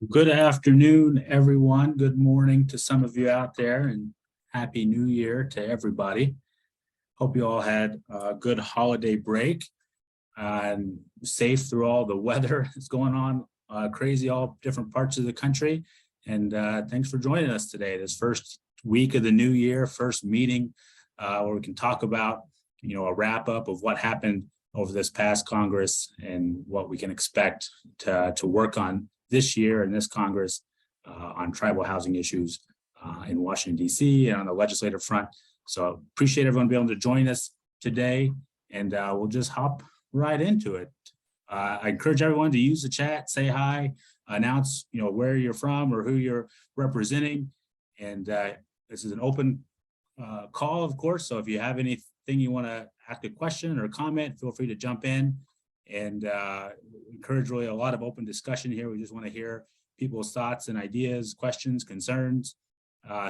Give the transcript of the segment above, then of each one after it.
Good afternoon, everyone. Good morning to some of you out there, and Happy New Year to everybody. Hope you all had a good holiday break and safe through all the weather that's going on crazy all different parts of the country. And thanks for joining us today. This first week of the new year, first meeting where we can talk about, a wrap up of what happened over this past Congress and what we can expect to work on this year in this Congress on tribal housing issues in Washington, D.C. and on the legislative front. So appreciate everyone being able to join us today, and we'll just hop right into it. I encourage everyone to use the chat, say hi, announce where you're from or who you're representing, and this is an open call, of course. So if you have anything you want to ask a question or comment, feel free to jump in. And encourage really a lot of open discussion here. We just want to hear people's thoughts and ideas, questions, concerns.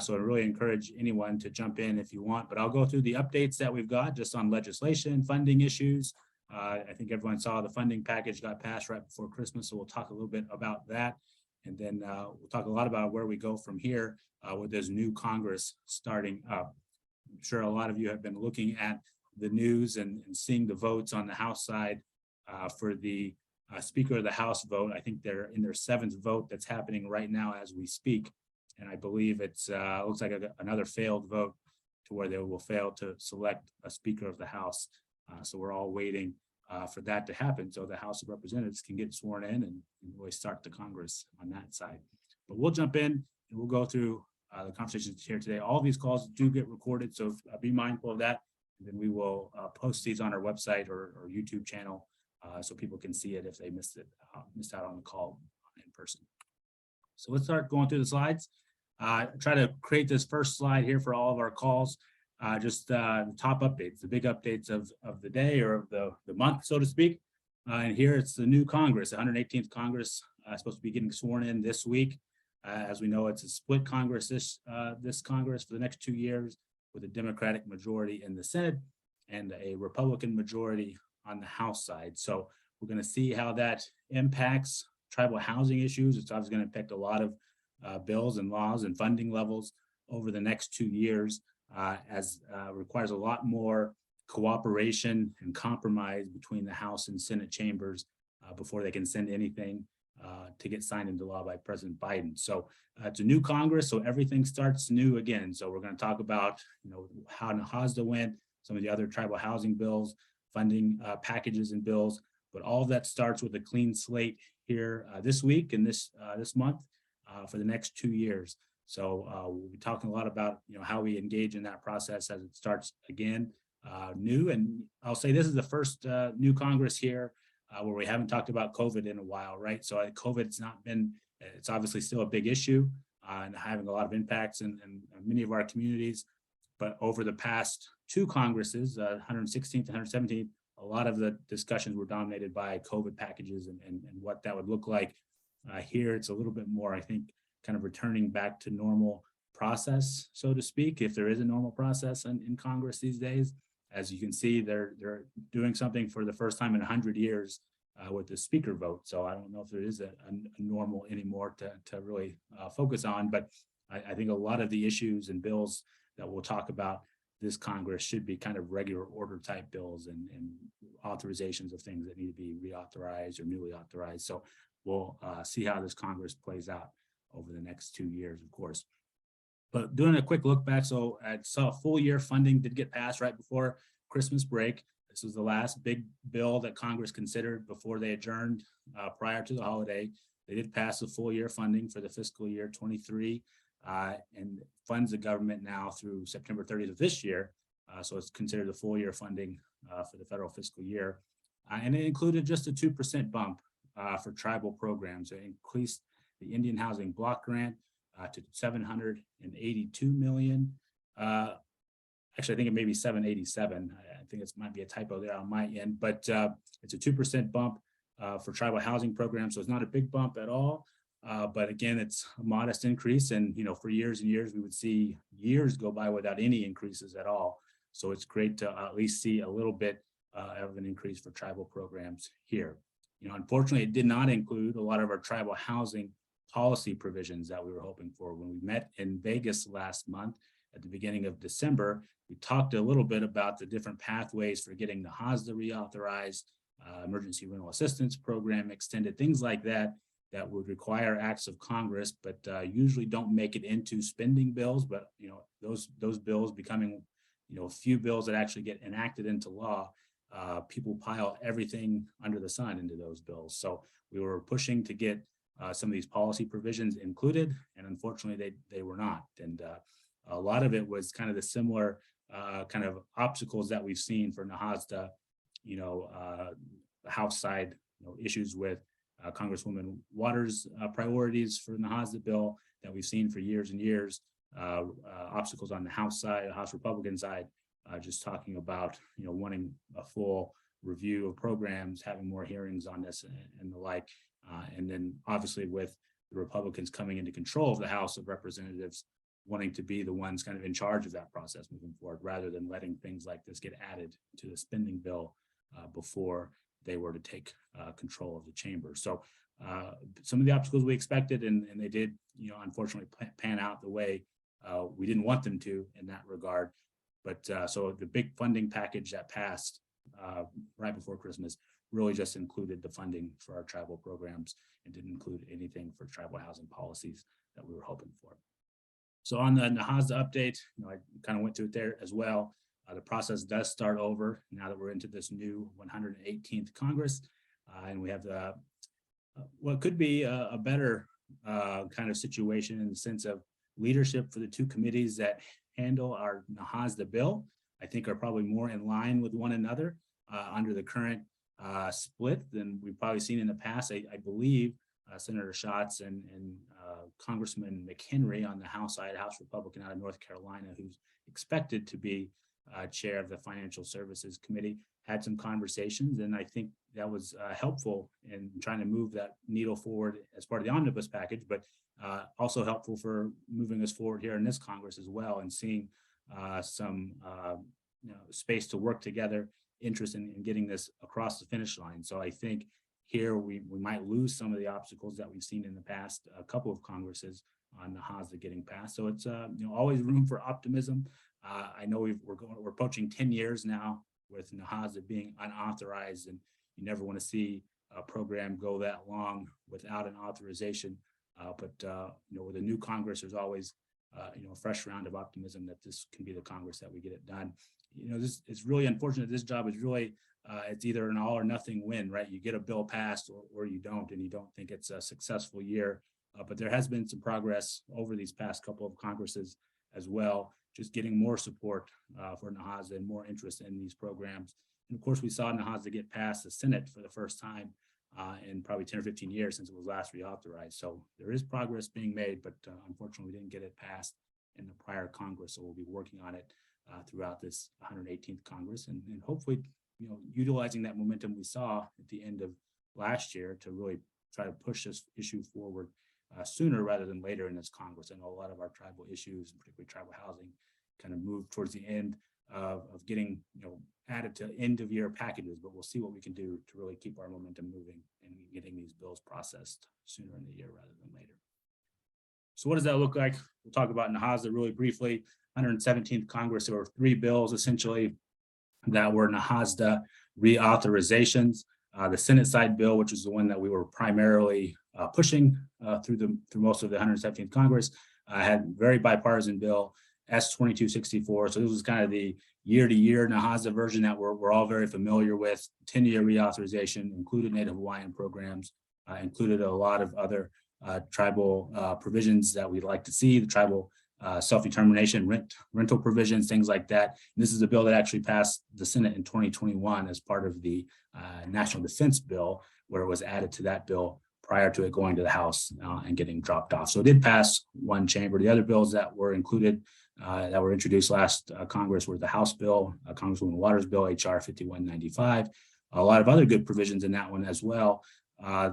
So I really encourage anyone to jump in if you want, but I'll go through the updates that we've got just on legislation, funding issues. I think everyone saw the funding package got passed right before Christmas, so we'll talk a little bit about that. And then we'll talk a lot about where we go from here with this new Congress starting up. I'm sure a lot of you have been looking at the news and seeing the votes on the House side for the Speaker of the House vote. I think they're in their 7th vote that's happening right now as we speak. And I believe it's looks like another failed vote to where they will fail to select a Speaker of the House. So we're all waiting for that to happen so the House of Representatives can get sworn in and really start the Congress on that side. But we'll jump in and we'll go through the conversations here today. All of these calls do get recorded, so be mindful of that. And then we will post these on our website or YouTube channel so people can see it if they missed out on the call in person. So let's start going through the slides. Try to create this first slide here for all of our calls. Just the top updates, the big updates of the day or of the month, so to speak. And here it's the new Congress, the 118th Congress, supposed to be getting sworn in this week. As we know, it's a split Congress this Congress for the next 2 years, with a Democratic majority in the Senate and a Republican majority on the House side. So we're going to see how that impacts tribal housing issues. It's obviously going to affect a lot of bills and laws and funding levels over the next 2 years, as requires a lot more cooperation and compromise between the House and Senate chambers before they can send anything to get signed into law by President Biden. So it's a new Congress, so everything starts new again. So we're going to talk about, how HOSDA went, some of the other tribal housing bills, funding packages and bills, but all of that starts with a clean slate here this week and this month for the next 2 years. So we'll be talking a lot about, how we engage in that process as it starts again new. And I'll say this is the first new Congress here where we haven't talked about COVID in a while, right? So COVID's it's obviously still a big issue and having a lot of impacts in many of our communities. But over the past 2 Congresses, 116th and 117th, a lot of the discussions were dominated by COVID packages and what that would look like. Here, it's a little bit more, I think, kind of returning back to normal process, so to speak, if there is a normal process in Congress these days. As you can see, they're doing something for the first time in 100 years with the speaker vote. So I don't know if there is a normal anymore to really focus on, but I think a lot of the issues and bills that we'll talk about this Congress should be kind of regular order type bills and authorizations of things that need to be reauthorized or newly authorized. So we'll see how this Congress plays out over the next 2 years, of course. But doing a quick look back, so I saw full year funding did get passed right before Christmas break. This was the last big bill that Congress considered before they adjourned prior to the holiday. They did pass the full year funding for the fiscal year 23 and funds the government now through September 30th of this year. So it's considered the full year funding for the federal fiscal year. And it included just a 2% bump for tribal programs. It increased the Indian Housing Block Grant to $782 million. Actually, I think it may be 787. I think it might be a typo there on my end, but it's a 2% bump for tribal housing programs. So it's not a big bump at all. But again, it's a modest increase. And, for years and years, we would see years go by without any increases at all. So it's great to at least see a little bit of an increase for tribal programs here. Unfortunately, it did not include a lot of our tribal housing policy provisions that we were hoping for. When we met in Vegas last month at the beginning of December, we talked a little bit about the different pathways for getting the HASDA reauthorized, emergency rental assistance program extended, things like that, that would require acts of Congress, but usually don't make it into spending bills. But those bills becoming a few bills that actually get enacted into law, people pile everything under the sun into those bills. So we were pushing to get some of these policy provisions included, and unfortunately they were not. And a lot of it was kind of the similar kind of obstacles that we've seen for NAHASDA, House side issues with Congresswoman Waters' priorities for the NAHASDA bill that we've seen for years and years. Obstacles on the House side, the House Republican side, just talking about wanting a full review of programs, having more hearings on this and the like. And then obviously with the Republicans coming into control of the House of Representatives, wanting to be the ones kind of in charge of that process moving forward, rather than letting things like this get added to the spending bill before they were to take control of the chamber. So some of the obstacles we expected, and they did, unfortunately pan out the way we didn't want them to in that regard. But so the big funding package that passed right before Christmas really just included the funding for our tribal programs and didn't include anything for tribal housing policies that we were hoping for. So on the NAHASDA update, I kind of went through it there as well. The process does start over now that we're into this new 118th Congress, and we have what could be a better kind of situation in the sense of leadership for the two committees that handle our NAHASDA bill. I think are probably more in line with one another under the current split than we've probably seen in the past. I believe Senator Schatz and Congressman McHenry on the House side, House Republican out of North Carolina, who's expected to be chair of the Financial Services Committee, had some conversations, and I think that was helpful in trying to move that needle forward as part of the omnibus package, but also helpful for moving us forward here in this Congress as well, and seeing some space to work together, interest in getting this across the finish line. So I think here we might lose some of the obstacles that we've seen in the past a couple of Congresses on NAHASDA getting passed. So it's always room for optimism. I know we're approaching 10 years now with NAHASDA being unauthorized, and you never want to see a program go that long without an authorization. But with a new Congress, there's always a fresh round of optimism that this can be the Congress that we get it done. It's really unfortunate. This job is really it's either an all or nothing win, right? You get a bill passed or you don't, and you don't think it's a successful year. But there has been some progress over these past couple of Congresses as well, just getting more support for NAHASDA and more interest in these programs. And of course, we saw NAHASDA get past the Senate for the first time in probably 10 or 15 years since it was last reauthorized. So there is progress being made, but unfortunately, we didn't get it passed in the prior Congress. So we'll be working on it throughout this 118th Congress, and hopefully, utilizing that momentum we saw at the end of last year to really try to push this issue forward sooner rather than later in this Congress. I know a lot of our tribal issues, particularly tribal housing, kind of move towards the end of getting added to end of year packages, but we'll see what we can do to really keep our momentum moving and getting these bills processed sooner in the year rather than later. So what does that look like? We'll talk about NAHASDA really briefly. 117th Congress, there were 3 bills essentially that were NAHASDA reauthorizations. The Senate side bill, which is the one that we were primarily pushing through most of the 117th Congress, had very bipartisan bill, S-2264. So this was kind of the year-to-year NAHASDA version that we're all very familiar with. 10-year reauthorization, included Native Hawaiian programs, included a lot of other tribal provisions that we'd like to see, the tribal self-determination, rental provisions, things like that. And this is a bill that actually passed the Senate in 2021 as part of the National Defense Bill, where it was added to that bill prior to it going to the House and getting dropped off. So it did pass one chamber. The other bills that were included, that were introduced last Congress, were the House bill, Congresswoman Waters' bill, HR 5195, a lot of other good provisions in that one as well.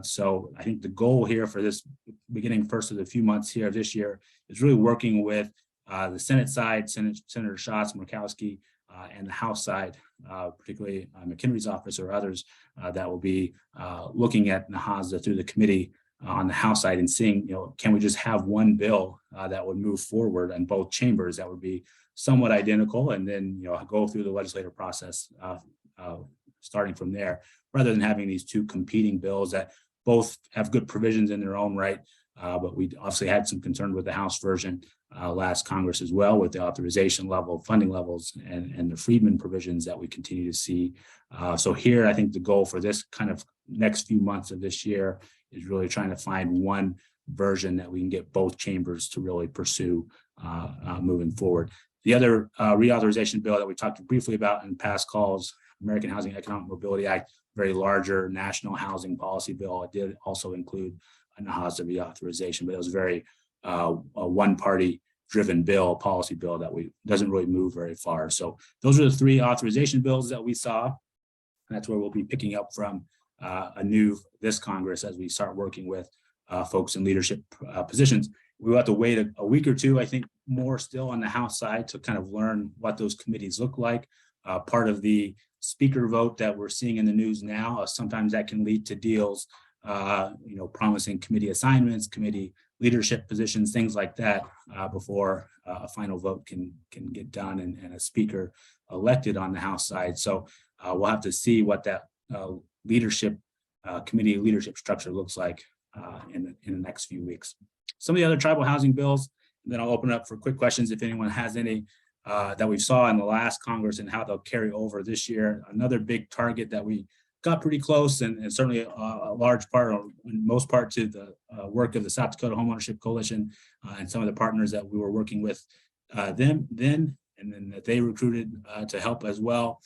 So I think the goal here for this beginning first of the few months here of this year is really working with the Senate side, Senator Schatz, Murkowski, and the House side, particularly McHenry's office or others that will be looking at NAHASDA through the committee on the House side and seeing, can we just have one bill that would move forward in both chambers that would be somewhat identical, and then go through the legislative process starting from there, rather than having these two competing bills that both have good provisions in their own right. But we obviously had some concern with the House version last Congress as well, with the authorization level, funding levels, and the Freedmen provisions that we continue to see. So here, I think the goal for this kind of next few months of this year is really trying to find one version that we can get both chambers to really pursue moving forward. The other reauthorization bill that we talked briefly about in past calls, American Housing Economic Mobility Act, very larger national housing policy bill. It did also include a NAHASDA reauthorization, but it was very a one-party driven bill, policy bill that doesn't really move very far. So those are the three authorization bills that we saw. And that's where we'll be picking up from this Congress as we start working with folks in leadership positions. We will have to wait a week or two, I think, more still on the House side to kind of learn what those committees look like. Part of the speaker vote that we're seeing in the news now, sometimes that can lead to deals, promising committee assignments, committee leadership positions, things like that, before a final vote can get done and a speaker elected on the House side. So we'll have to see what that committee leadership structure looks like in the next few weeks. Some of the other tribal housing bills, and then I'll open up for quick questions if anyone has any that we saw in the last Congress and how they'll carry over this year. Another big target that we got pretty close, and certainly a large part, or in most part, to the work of the South Dakota Homeownership Coalition and some of the partners that we were working with then, and then that they recruited to help as well.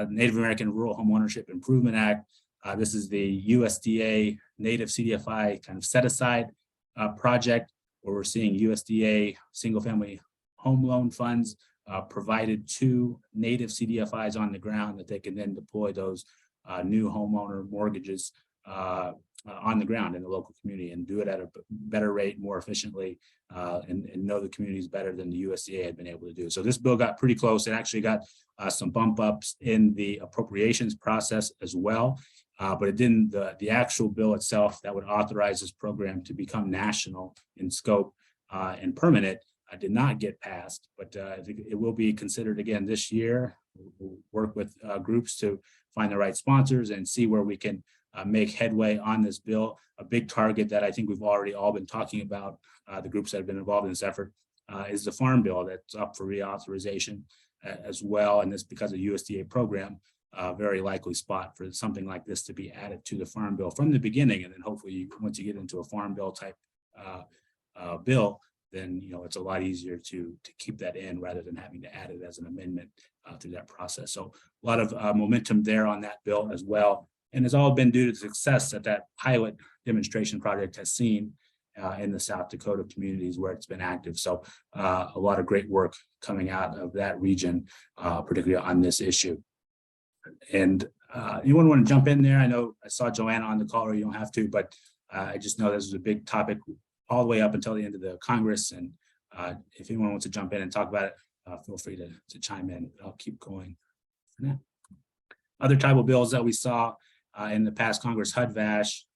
Native American Rural Homeownership Improvement Act. This is the USDA Native CDFI kind of set aside project, where we're seeing USDA single family home loan funds provided to Native CDFIs on the ground that they can then deploy those new homeowner mortgages on the ground in the local community and do it at a better rate, more efficiently, and know the communities better than the USDA had been able to do. So this bill got pretty close. It actually got some bump ups in the appropriations process as well. But it didn't, the actual bill itself that would authorize this program to become national in scope and permanent did not get passed, but I think it will be considered again this year. We'll work with groups to find the right sponsors and see where we can make headway on this bill. A big target that I think we've already all been talking about, the groups that have been involved in this effort, is the farm bill that's up for reauthorization as well. And this, because of USDA program, very likely spot for something like this to be added to the farm bill from the beginning. And then hopefully once you get into a farm bill type bill, then it's a lot easier to keep that in rather than having to add it as an amendment through that process. So a lot of momentum there on that bill as well. And it's all been due to the success that that pilot demonstration project has seen in the South Dakota communities where it's been active. So a lot of great work coming out of that region, particularly on this issue. And anyone want to jump in there? I know I saw Joanna on the call, or you don't have to, but I just know this was a big topic all the way up until the end of the Congress. And if anyone wants to jump in and talk about it, feel free to chime in. I'll keep going for now. Other tribal bills that we saw in the past Congress, HUD-VASH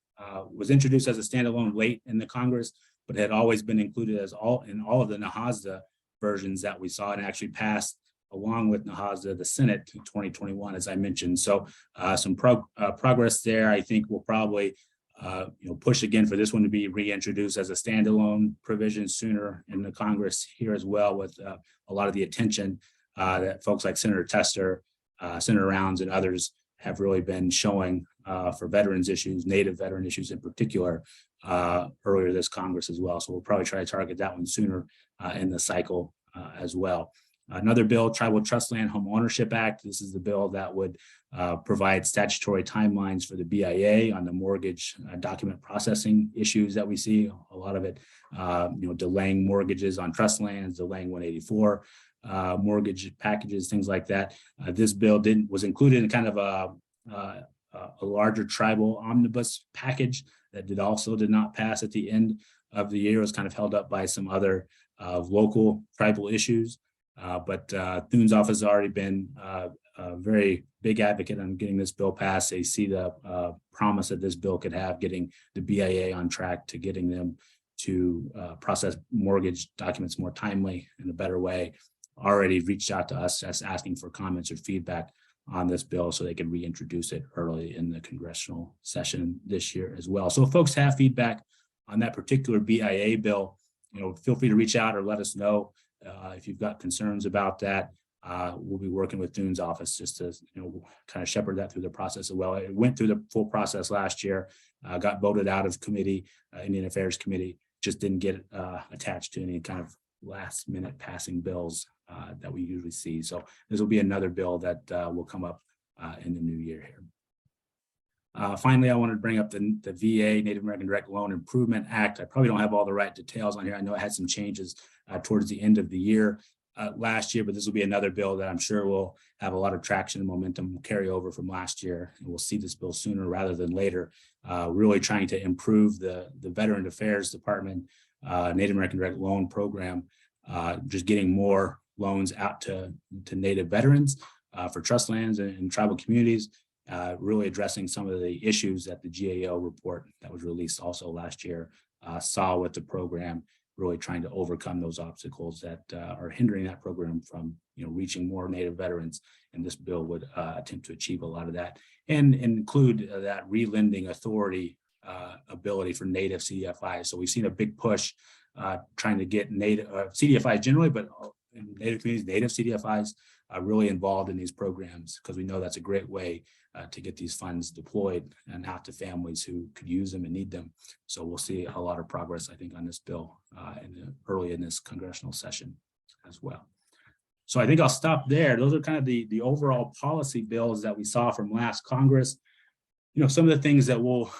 was introduced as a standalone late in the Congress, but had always been included as in all of the NAHASDA versions that we saw, and actually passed along with NAHASDA, the Senate in 2021, as I mentioned. So some progress there. I think we'll probably push again for this one to be reintroduced as a standalone provision sooner in the Congress here as well, with a lot of the attention that folks like Senator Tester, Senator Rounds, and others have really been showing for veterans issues, Native veteran issues in particular, earlier this Congress as well. So we'll probably try to target that one sooner in the cycle as well. Another bill, Tribal Trust Land Home Ownership Act. This is the bill that would provide statutory timelines for the BIA on the mortgage document processing issues that we see. A lot of it, delaying mortgages on trust lands, delaying 184 mortgage packages, things like that. This bill was included in kind of a larger tribal omnibus package that did not pass at the end of the year. It was kind of held up by some other local tribal issues. But Thune's office has already been a very big advocate on getting this bill passed. They see the promise that this bill could have, getting the BIA on track to getting them to process mortgage documents more timely in a better way. Already reached out to us as asking for comments or feedback on this bill so they can reintroduce it early in the congressional session this year as well. So if folks have feedback on that particular BIA bill, feel free to reach out or let us know if you've got concerns about that. We'll be working with Thune's office just to kind of shepherd that through the process as well. It went through the full process last year, got voted out of committee, Indian Affairs Committee, just didn't get attached to any kind of last minute passing bills that we usually see. So this will be another bill that will come up in the new year here. Finally, I wanted to bring up the VA, Native American Direct Loan Improvement Act. I probably don't have all the right details on here. I know it had some changes towards the end of the year last year, but this will be another bill that I'm sure will have a lot of traction and momentum carry over from last year. And we'll see this bill sooner rather than later, really trying to improve the Veteran Affairs Department, Native American Direct Loan Program, just getting more loans out to Native veterans for trust lands and tribal communities, really addressing some of the issues that the GAO report that was released also last year saw with the program, really trying to overcome those obstacles that are hindering that program from reaching more Native veterans. And this bill would attempt to achieve a lot of that and include that relending authority ability for Native CDFIs. So we've seen a big push trying to get Native CDFIs generally, but in Native communities, Native CDFIs are really involved in these programs because we know that's a great way to get these funds deployed and out to families who could use them and need them. So we'll see a lot of progress, I think, on this bill early in this congressional session as well. So I think I'll stop there. Those are kind of the overall policy bills that we saw from last Congress. Some of the things that we'll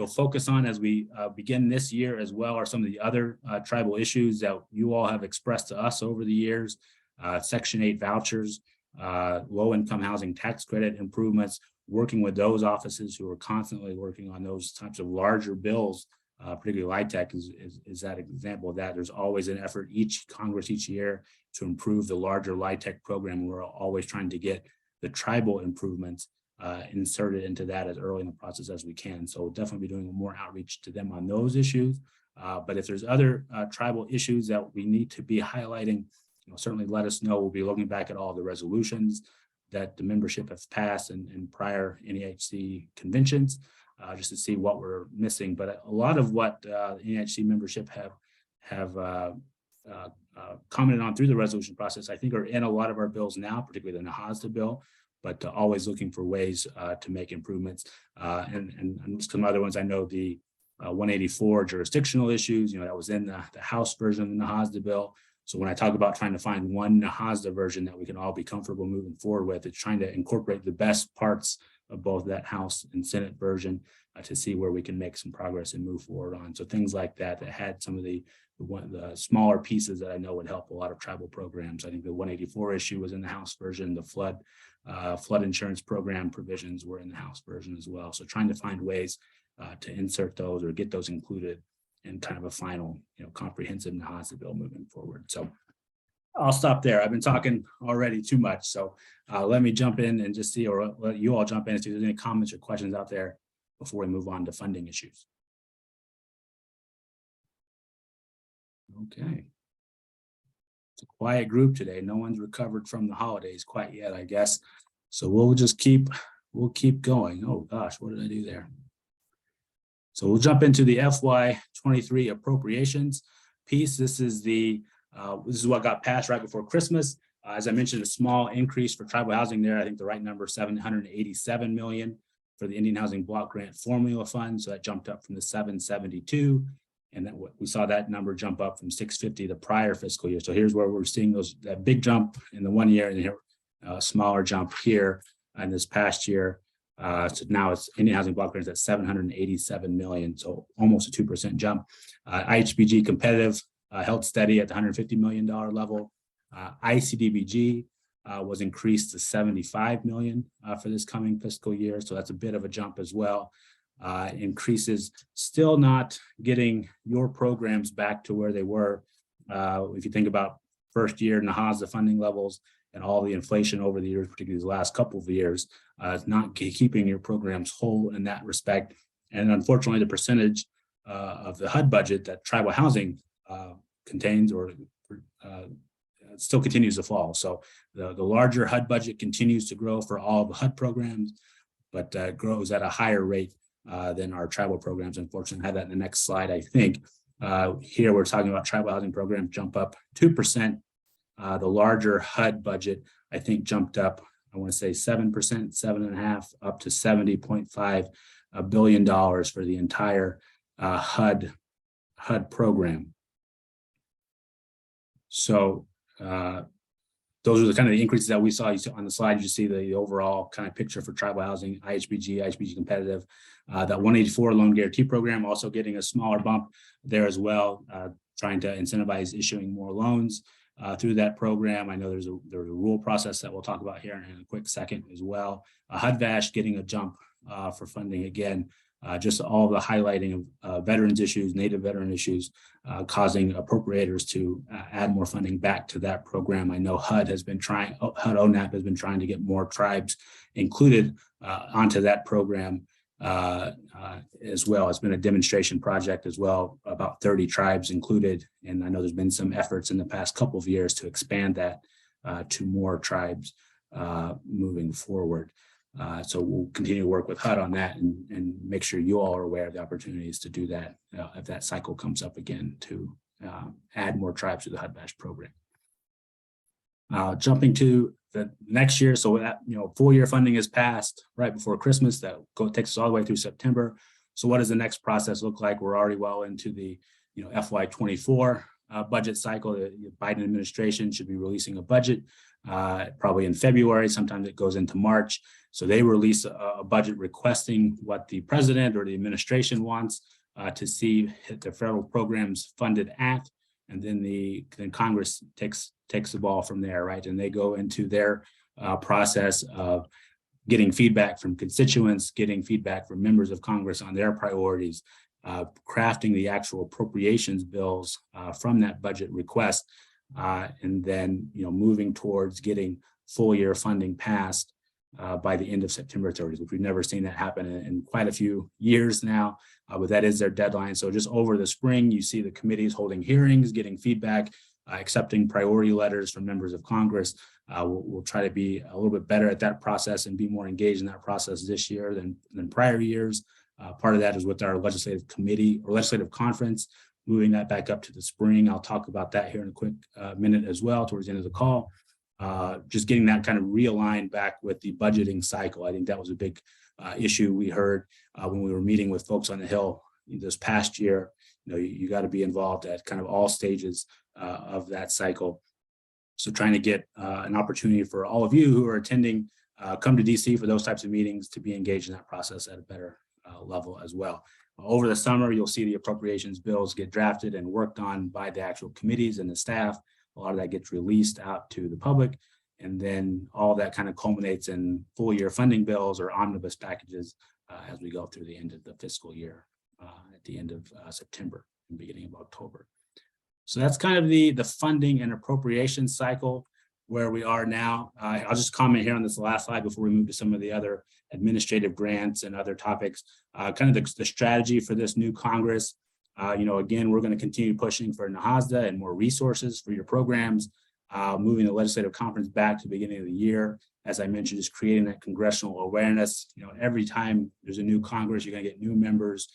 focus on as we begin this year as well are some of the other tribal issues that you all have expressed to us over the years. Section 8 vouchers, low-income housing tax credit improvements, working with those offices who are constantly working on those types of larger bills, particularly LIHTC is that example of that. There's always an effort each Congress each year to improve the larger LIHTC program. We're always trying to get the tribal improvements inserted into that as early in the process as we can. So we'll definitely be doing more outreach to them on those issues. But if there's other tribal issues that we need to be highlighting, certainly let us know. We'll be looking back at all the resolutions that the membership has passed in prior NEHC conventions just to see what we're missing. But a lot of what NEHC membership have commented on through the resolution process, I think are in a lot of our bills now, particularly the NAHASDA bill, but always looking for ways to make improvements. And some other ones, I know the 184 jurisdictional issues, that was in the House version of the NAHASDA bill. So when I talk about trying to find one NAHASDA version that we can all be comfortable moving forward with, it's trying to incorporate the best parts of both that House and Senate version to see where we can make some progress and move forward on. So things like that had some of the smaller pieces that I know would help a lot of tribal programs. I think the 184 issue was in the House version. The flood insurance program provisions were in the House version as well. So trying to find ways to insert those or get those included in kind of a final, comprehensive NAHASDA bill moving forward. So I'll stop there. I've been talking already too much. So let me jump in and just see, or let you all jump in and see if there's any comments or questions out there before we move on to funding issues. Okay. It's a quiet group today. No one's recovered from the holidays quite yet, I guess. So we'll keep going. Oh gosh, what did I do there? So we'll jump into the FY23 appropriations piece. This is what got passed right before Christmas. As I mentioned, a small increase for tribal housing there. I think the right number is $787 million for the Indian Housing Block Grant Formula Fund. So that jumped up from the 772. And then we saw that number jump up from 650 the prior fiscal year. So here's where we're seeing that big jump in the 1 year and here a smaller jump here in this past year. So now it's Indian Housing Block Grants at $787 million, so almost a 2% jump. IHBG competitive held steady at the $150 million level. ICDBG was increased to $75 million for this coming fiscal year, so that's a bit of a jump as well. Increases, still not getting your programs back to where they were. If you think about first year NAHASA funding levels and all the inflation over the years, particularly the last couple of years, is not keeping your programs whole in that respect. And unfortunately, the percentage of the HUD budget that tribal housing contains or still continues to fall. So the larger HUD budget continues to grow for all the HUD programs, but grows at a higher rate than our tribal programs. Unfortunately, I have that in the next slide, I think. Here we're talking about tribal housing programs jump up 2%. The larger HUD budget, I think, jumped up, I want to say 7%, 7.5%, up to $70.5 billion for the entire HUD program. So those are the kind of the increases that we saw. You see on the slide, you see the overall kind of picture for tribal housing, IHBG competitive. That 184 loan guarantee program also getting a smaller bump there as well, trying to incentivize issuing more loans through that program. I know there's a rule process that we'll talk about here in a quick second as well. HUD-VASH getting a jump for funding again. Just all the highlighting of veterans issues, Native veteran issues, causing appropriators to add more funding back to that program. I know HUD ONAP has been trying to get more tribes included onto that program as well. It's been a demonstration project as well, about 30 tribes included. And I know there's been some efforts in the past couple of years to expand that to more tribes moving forward. So we'll continue to work with HUD on that and make sure you all are aware of the opportunities to do that if that cycle comes up again, to add more tribes to the HUD-VASH program. Jumping to the next year, so that full year funding is passed right before Christmas. That takes us all the way through September. So what does the next process look like? We're already well into the FY24 budget cycle. The Biden administration should be releasing a budget probably in February. Sometimes it goes into March. So they release a budget requesting what the president or the administration wants to see the federal programs funded at, and then Congress takes the ball from there, right? And they go into their process of getting feedback from constituents, getting feedback from members of Congress on their priorities, crafting the actual appropriations bills from that budget request, and then moving towards getting full year funding passed by the end of September 30th, which we've never seen that happen in quite a few years now, but that is their deadline. So just over the spring, you see the committees holding hearings, getting feedback, accepting priority letters from members of Congress. We'll try to be a little bit better at that process and be more engaged in that process this year than prior years. Part of that is with our legislative committee or legislative conference, moving that back up to the spring. I'll talk about that here in a quick minute as well towards the end of the call. Just getting that kind of realigned back with the budgeting cycle. I think that was a big issue we heard when we were meeting with folks on the Hill this past year. You got to be involved at kind of all stages of that cycle. So trying to get an opportunity for all of you who are attending, come to DC for those types of meetings to be engaged in that process at a better level as well. Over the summer, you'll see the appropriations bills get drafted and worked on by the actual committees and the staff. A lot of that gets released out to the public, and then all that kind of culminates in full year funding bills or omnibus packages as we go through the end of the fiscal year at the end of September and beginning of October. So that's kind of the funding and appropriation cycle where we are now. I'll just comment here on this last slide before we move to some of the other administrative grants and other topics. Kind of the strategy for this new Congress. Again, we're going to continue pushing for NAHASA and more resources for your programs, moving the legislative conference back to the beginning of the year. As I mentioned, just creating that congressional awareness. Every time there's a new Congress, you're going to get new members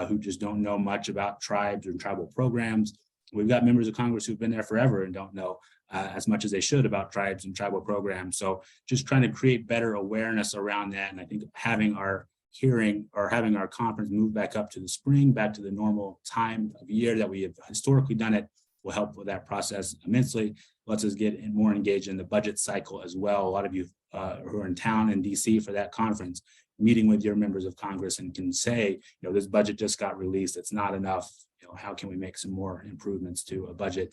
who just don't know much about tribes or tribal programs. We've got members of Congress who've been there forever and don't know as much as they should about tribes and tribal programs. So just trying to create better awareness around that. And I think having our hearing or having our conference move back up to the spring, back to the normal time of year that we have historically done it, will help with that process immensely. Lets us get more engaged in the budget cycle as well. A lot of you who are in town in DC for that conference, meeting with your members of Congress and can say, this budget just got released, it's not enough. How can we make some more improvements to a budget?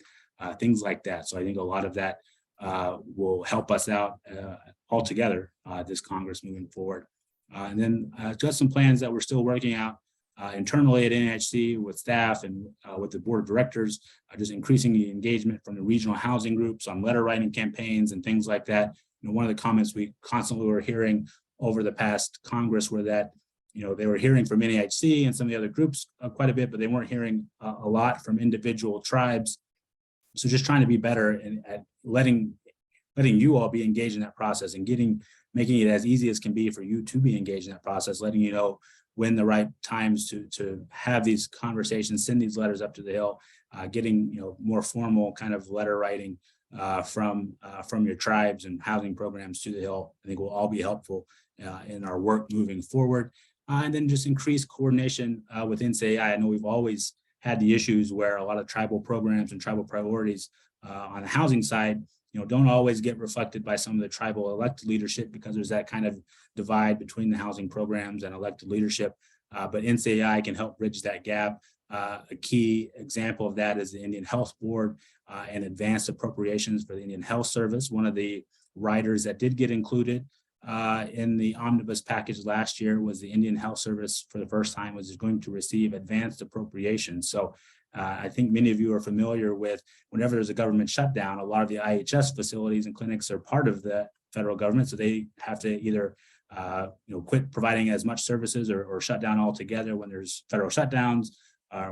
Things like that. So I think a lot of that will help us out altogether this Congress moving forward. And then just some plans that we're still working out internally at NHC with staff and with the board of directors, just increasing the engagement from the regional housing groups on letter writing campaigns and things like that. One of the comments we constantly were hearing over the past Congress were that, they were hearing from NHC and some of the other groups quite a bit, but they weren't hearing a lot from individual tribes. So just trying to be better at letting you all be engaged in that process and making it as easy as can be for you to be engaged in that process, letting you know when the right times to have these conversations, send these letters up to the Hill, getting more formal kind of letter writing from your tribes and housing programs to the Hill, I think will all be helpful in our work moving forward. And then just increased coordination with NCAI. I know we've always had the issues where a lot of tribal programs and tribal priorities on the housing side, don't always get reflected by some of the tribal elected leadership because there's that kind of divide between the housing programs and elected leadership. But NCAI can help bridge that gap. A key example of that is the Indian Health Board and advanced appropriations for the Indian Health Service. One of the riders that did get included in the omnibus package last year was the Indian Health Service for the first time was going to receive advanced appropriations. So I think many of you are familiar with whenever there's a government shutdown, a lot of the IHS facilities and clinics are part of the federal government. So they have to either quit providing as much services or shut down altogether when there's federal shutdowns,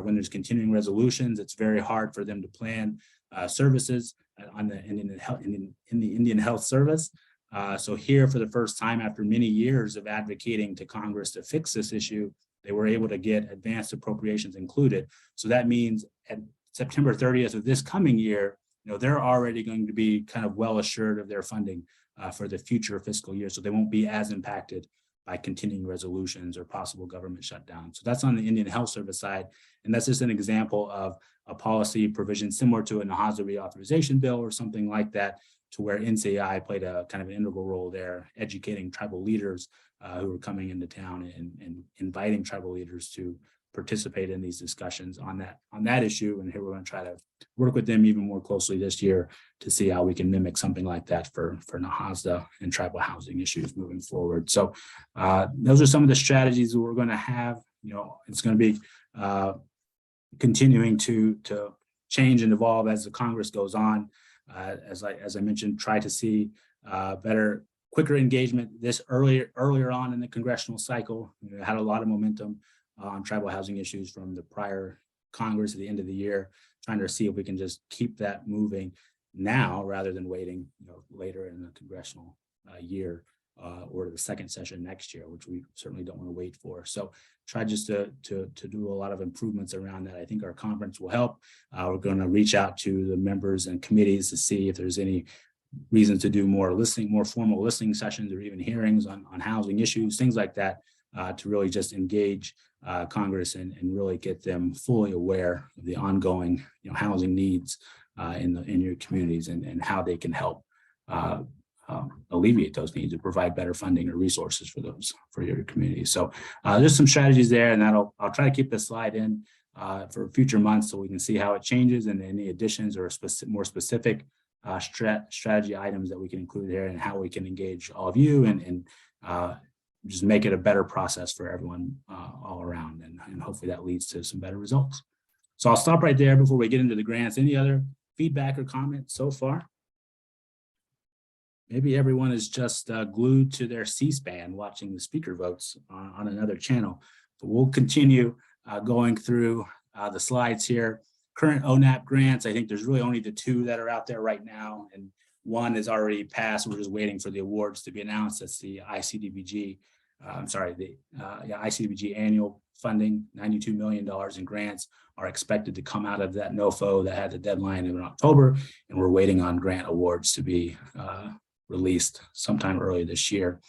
when there's continuing resolutions. It's very hard for them to plan services in the Indian Health Service. So here for the first time after many years of advocating to Congress to fix this issue, they were able to get advanced appropriations included. So that means at September 30th of this coming year, they're already going to be kind of well assured of their funding for the future fiscal year. So they won't be as impacted by continuing resolutions or possible government shutdown. So that's on the Indian Health Service side. And that's just an example of a policy provision similar to a NAHASA reauthorization bill or something like that, to where NCAI played a kind of an integral role there, educating tribal leaders who were coming into town and inviting tribal leaders to participate in these discussions on that issue. And here we're going to try to work with them even more closely this year to see how we can mimic something like that for NAHASA and tribal housing issues moving forward. So those are some of the strategies that we're going to have. It's going to be continuing to change and evolve as the Congress goes on. As I mentioned, try to see quicker engagement earlier on in the congressional cycle. We had a lot of momentum on tribal housing issues from the prior Congress at the end of the year, trying to see if we can just keep that moving now rather than waiting later in the congressional year or the second session next year, which we certainly don't want to wait for. So try just to do a lot of improvements around that. I think our conference will help. We're going to reach out to the members and committees to see if there's any reasons to do more formal listening sessions or even hearings on housing issues, things like that, to really just engage Congress and really get them fully aware of the ongoing housing needs in your communities and how they can help alleviate those needs and provide better funding or resources for your community. So there's some strategies there, and I'll try to keep the slide in for future months so we can see how it changes and any additions or more specific strategy items that we can include there and how we can engage all of you and just make it a better process for everyone all around. And hopefully that leads to some better results. So I'll stop right there before we get into the grants. Any other feedback or comments so far? Maybe everyone is just glued to their C-SPAN watching the speaker votes on another channel. But we'll continue going through the slides here. Current ONAP grants, I think there's really only the two that are out there right now, and one is already passed. We're just waiting for the awards to be announced. That's the ICDBG, ICDBG annual funding. $92 million in grants are expected to come out of that NOFO that had the deadline in October, and we're waiting on grant awards to be released sometime early this year.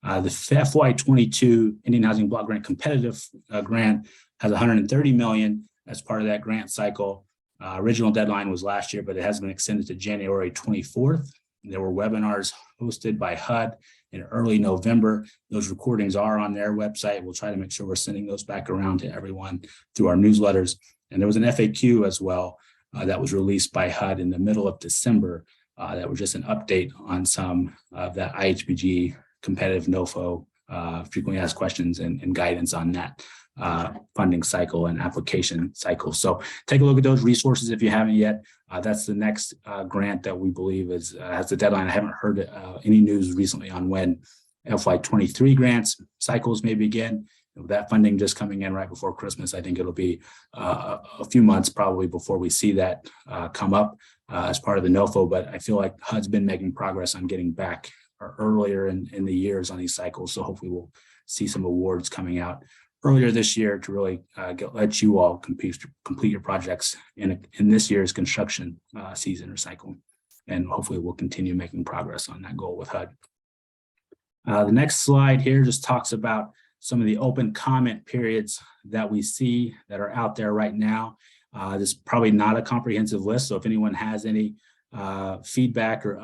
The FY22 Indian Housing Block Grant Competitive Grant has $130 million as part of that grant cycle. Original deadline was last year, but it has been extended to January 24th. There were webinars hosted by HUD in early November. Those recordings are on their website. We'll try to make sure we're sending those back around to everyone through our newsletters. And there was an FAQ as well that was released by HUD in the middle of December. That was just an update on some of that IHBG competitive NOFO frequently asked questions and guidance on that. funding cycle and application cycle. So take a look at those resources if you haven't yet. That's the next grant that we believe has the deadline. I haven't heard any news recently on when FY23 grants cycles may begin. With that funding just coming in right before Christmas, I think it'll be a few months probably before we see that come up as part of the NOFO. But I feel like HUD's been making progress on getting back earlier in the years on these cycles. So hopefully we'll see some awards coming out earlier this year to really let you all complete your projects in this year's construction season or cycle. And hopefully we'll continue making progress on that goal with HUD. The next slide here just talks about some of the open comment periods that we see that are out there right now. This is probably not a comprehensive list. So if anyone has any feedback or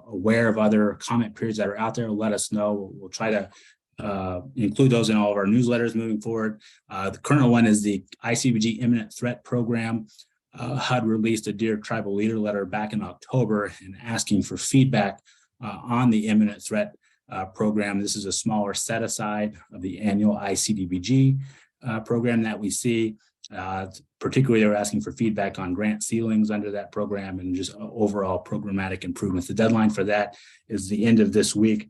aware of other comment periods that are out there, let us know. We'll try to include those in all of our newsletters moving forward. The current one is the ICBG Imminent Threat Program. HUD released a Dear Tribal Leader letter back in October and asking for feedback on the imminent threat program. This is a smaller set aside of the annual ICDBG program that we see. Particularly, they were asking for feedback on grant ceilings under that program and just overall programmatic improvements. The deadline for that is the end of this week.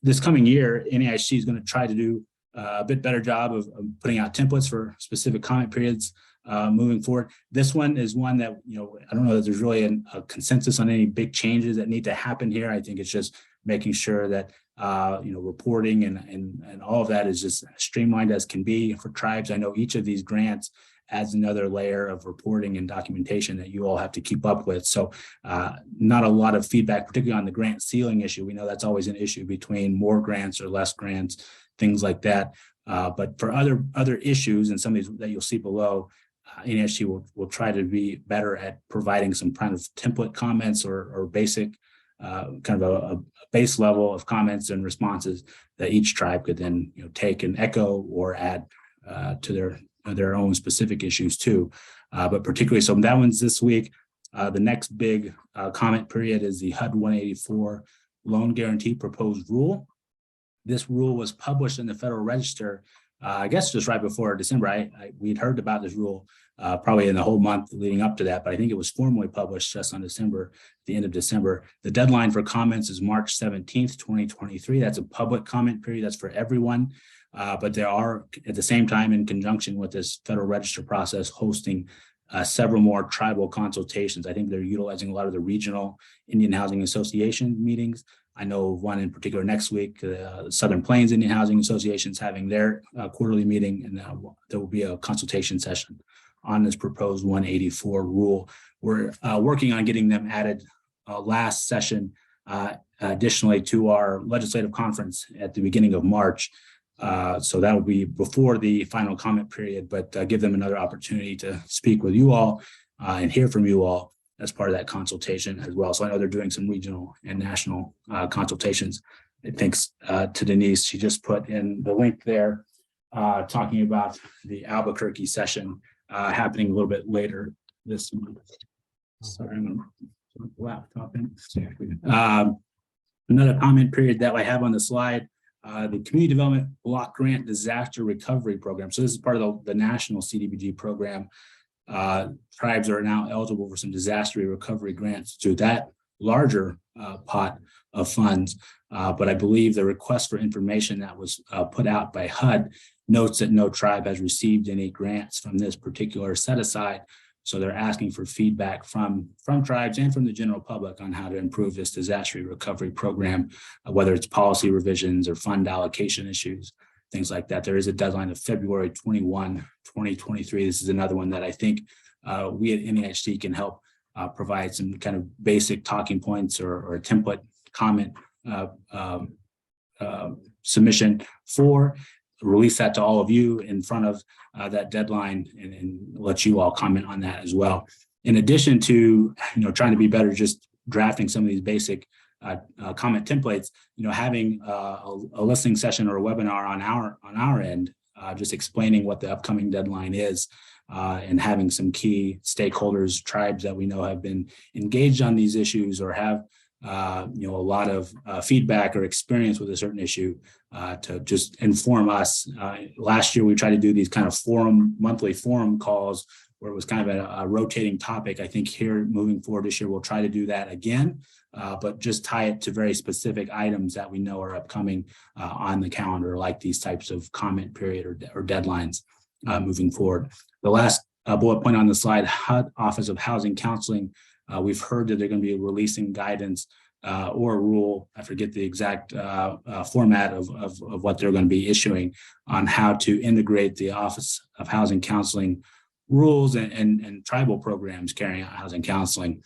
This coming year, NAIC is going to try to do a bit better job of putting out templates for specific comment periods moving forward. This one is one that, I don't know that there's really a consensus on any big changes that need to happen here. I think it's just making sure that reporting and all of that is just streamlined as can be for tribes. I know each of these grants adds another layer of reporting and documentation that you all have to keep up with. So not a lot of feedback, particularly on the grant ceiling issue. We know that's always an issue between more grants or less grants, things like that. But for other issues and some of these that you'll see below, NAIC will try to be better at providing some kind of template comments or basic kind of a base level of comments and responses that each tribe could then take and echo or add to their own specific issues too. But particularly, so that one's this week. The next big comment period is the HUD 184 Loan Guarantee Proposed Rule. This rule was published in the Federal Register, I guess just right before December. We'd heard about this rule probably in the whole month leading up to that, but I think it was formally published just on the end of December. The deadline for comments is March 17th, 2023. That's a public comment period. That's for everyone. But they are at the same time, in conjunction with this Federal Register process, hosting several more tribal consultations. I think they're utilizing a lot of the regional Indian Housing Association meetings. I know of one in particular next week, Southern Plains Indian Housing Association is having their quarterly meeting, and there will be a consultation session on this proposed 184 rule. We're working on getting them added last session, additionally to our legislative conference at the beginning of March. So that will be before the final comment period, but give them another opportunity to speak with you all and hear from you all as part of that consultation as well. So I know they're doing some regional and national consultations. Thanks to Denise. She just put in the link there talking about the Albuquerque session happening a little bit later this month. Sorry, I'm going to put the laptop in. Another comment period that I have on the slide, the Community Development Block Grant Disaster Recovery Program. So this is part of the national CDBG program. Tribes are now eligible for some disaster recovery grants to that larger pot of funds. But I believe the request for information that was put out by HUD notes that no tribe has received any grants from this particular set aside. So they're asking for feedback from tribes and from the general public on how to improve this disaster recovery program, whether it's policy revisions or fund allocation issues, things like that. There is a deadline of February 21, 2023. This is another one that I think we at NAIC can help provide some kind of basic talking points or a template comment submission for. Release that to all of you in front of that deadline and let you all comment on that as well. In addition to trying to be better just drafting some of these basic comment templates, having a listening session or a webinar on our end, just explaining what the upcoming deadline is, and having some key stakeholders, tribes that we know have been engaged on these issues or have a lot of feedback or experience with a certain issue to just inform us. Last year, we tried to do these kind of monthly forum calls where it was kind of a rotating topic. I think here moving forward this year, we'll try to do that again, but just tie it to very specific items that we know are upcoming on the calendar, like these types of comment period or deadlines moving forward. The last bullet point on the slide, HUD, Office of Housing Counseling. We've heard that they're going to be releasing guidance or a rule, I forget the exact format of what they're going to be issuing on how to integrate the Office of Housing Counseling rules and tribal programs carrying out housing counseling.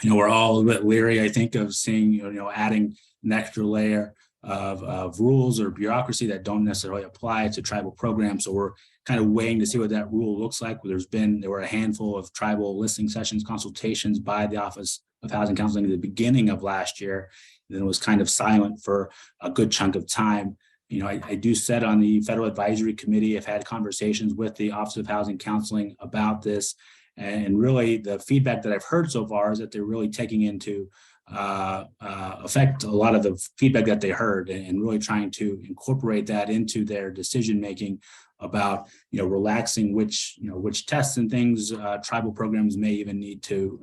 We're all a little bit leery, I think, of seeing, adding an extra layer of rules or bureaucracy that don't necessarily apply to tribal programs. So we're kind of waiting to see what that rule looks like. There were a handful of tribal listening sessions, consultations by the Office of Housing Counseling at the beginning of last year. And then it was kind of silent for a good chunk of time. I do sit on the Federal Advisory Committee. I've had conversations with the Office of Housing Counseling about this. And really the feedback that I've heard so far is that they're really taking into effect a lot of the feedback that they heard and really trying to incorporate that into their decision-making about, relaxing which tests and things tribal programs may even need to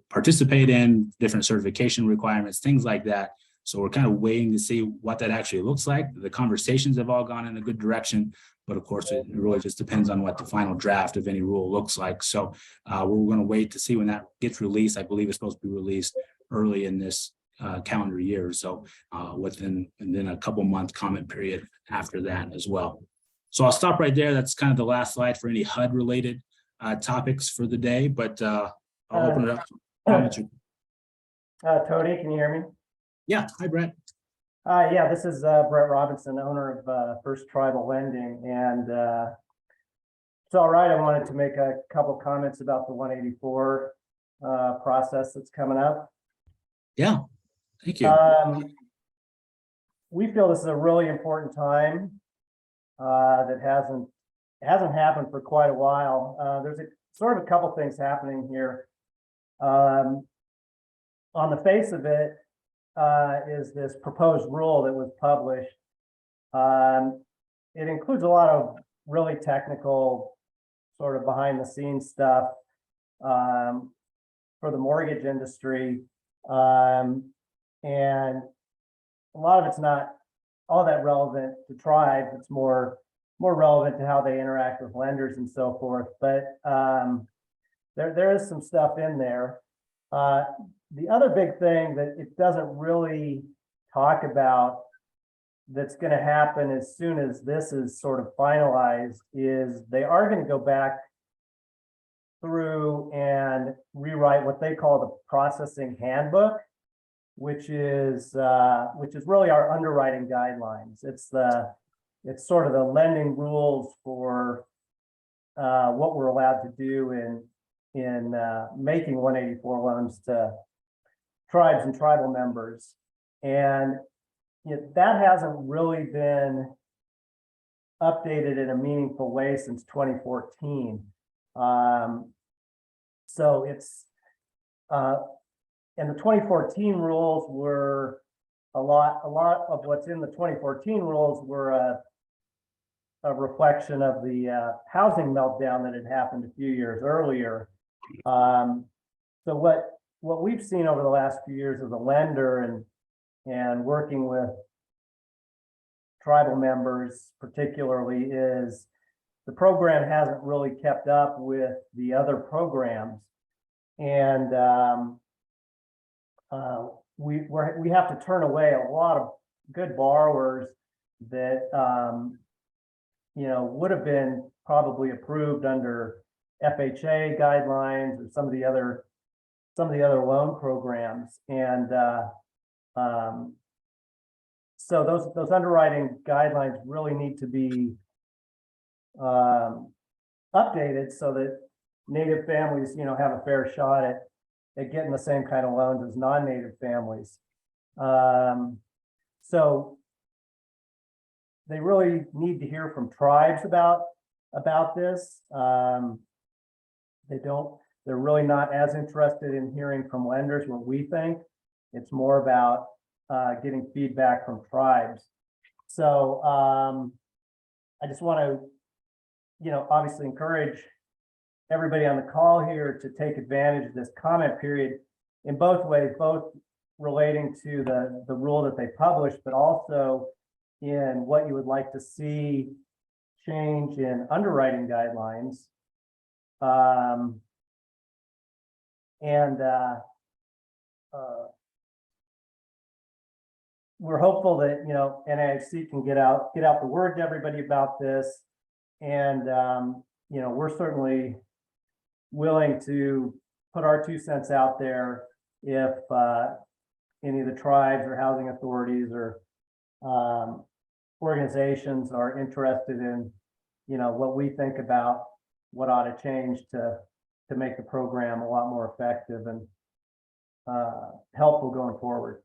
participate in, different certification requirements, things like that. So we're kind of waiting to see what that actually looks like. The conversations have all gone in a good direction, but of course, it really just depends on what the final draft of any rule looks like. So we're going to wait to see when that gets released. I believe it's supposed to be released early in this calendar year. So within a couple month comment period after that as well. So I'll stop right there. That's kind of the last slide for any HUD related topics for the day, but I'll open it up to comments. Tony, can you hear me? Yeah. Hi, Brett. Yeah, this is Brett Robinson, owner of First Tribal Lending, and it's all right. I wanted to make a couple comments about the 184 process that's coming up. Yeah, thank you. We feel this is a really important time that hasn't happened for quite a while. There's sort of a couple things happening here. On the face of it, is this proposed rule that was published. It includes a lot of really technical, sort of behind the scenes stuff for the mortgage industry. And a lot of it's not all that relevant to tribes. It's more relevant to how they interact with lenders and so forth. But there is some stuff in there. The other big thing that it doesn't really talk about that's going to happen as soon as this is sort of finalized is they are going to go back through and rewrite what they call the processing handbook, which is really our underwriting guidelines. It's sort of the lending rules for what we're allowed to do in making 184 loans to tribes and tribal members. And that hasn't really been updated in a meaningful way since 2014. So it's and the 2014 rules were a lot of what's in the 2014 rules were a reflection of the housing meltdown that had happened a few years earlier. So what we've seen over the last few years as a lender and working with tribal members particularly is the program hasn't really kept up with the other programs, and we have to turn away a lot of good borrowers that would have been probably approved under FHA guidelines or some of the other loan programs. And so those underwriting guidelines really need to be updated so that Native families, have a fair shot at getting the same kind of loans as non-Native families. So they really need to hear from tribes about this. they're really not as interested in hearing from lenders what we think. It's more about getting feedback from tribes. So I just want to, obviously encourage everybody on the call here to take advantage of this comment period in both ways, both relating to the rule that they published, but also in what you would like to see change in underwriting guidelines. We're hopeful that, NAIC can get out the word to everybody about this. And, we're certainly willing to put our 2 cents out there if any of the tribes or housing authorities or organizations are interested in, what we think about what ought to change to make the program a lot more effective and helpful going forward.